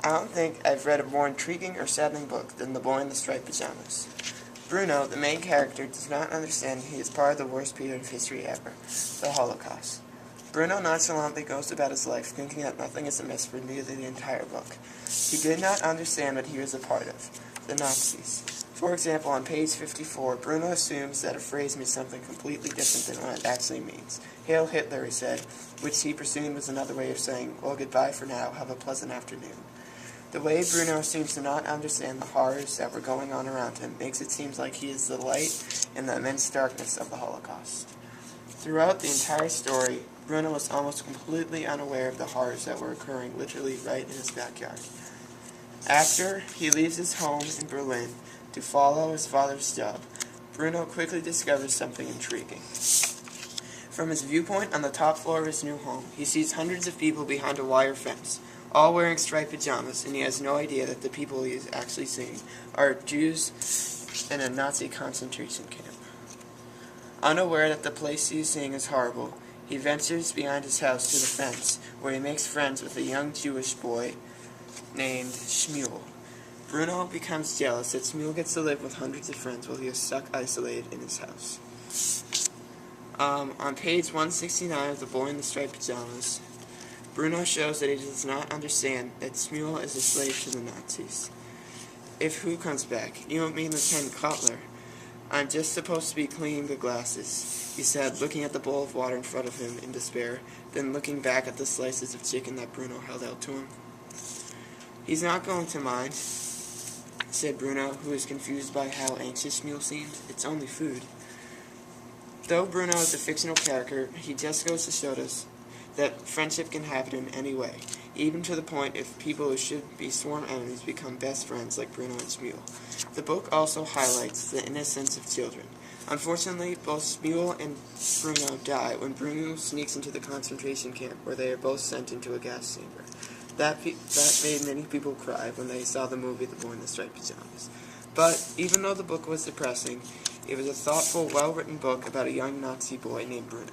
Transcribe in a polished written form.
I don't think I've read a more intriguing or saddening book than The Boy in the Striped Pajamas. Bruno, the main character, does not understand he is part of the worst period of history ever, the Holocaust. Bruno nonchalantly goes about his life thinking that nothing is amiss for nearly the entire book. He did not understand what he was a part of, the Nazis. For example, on page 54, Bruno assumes that a phrase means something completely different than what it actually means. Hail Hitler, he said, which he presumed was another way of saying, well, goodbye for now, have a pleasant afternoon. The way Bruno seems to not understand the horrors that were going on around him makes it seem like he is the light in the immense darkness of the Holocaust. Throughout the entire story, Bruno was almost completely unaware of the horrors that were occurring literally right in his backyard. After he leaves his home in Berlin to follow his father's job, Bruno quickly discovers something intriguing. From his viewpoint on the top floor of his new home, he sees hundreds of people behind a wire fence, all wearing striped pajamas, and he has no idea that the people he is actually seeing are Jews in a Nazi concentration camp. Unaware that the place he is seeing is horrible, he ventures behind his house to the fence, where he makes friends with a young Jewish boy named Shmuel. Bruno becomes jealous that Shmuel gets to live with hundreds of friends while he is stuck isolated in his house. On page 169 of The Boy in the Striped Pajamas, Bruno shows that he does not understand that Shmuel is a slave to the Nazis. If who comes back? You don't mean Lieutenant Cutler. I'm just supposed to be cleaning the glasses, he said, looking at the bowl of water in front of him in despair, then looking back at the slices of chicken that Bruno held out to him. He's not going to mind, said Bruno, who was confused by how anxious Shmuel seemed. It's only food. Though Bruno is a fictional character, he just goes to show us that friendship can happen in any way, even to the point if people who should be sworn enemies become best friends like Bruno and Shmuel. The book also highlights the innocence of children. Unfortunately, both Shmuel and Bruno die when Bruno sneaks into the concentration camp where they are both sent into a gas chamber. That made many people cry when they saw the movie The Boy in the Striped Pajamas. But even though the book was depressing, it was a thoughtful, well-written book about a young Nazi boy named Bruno.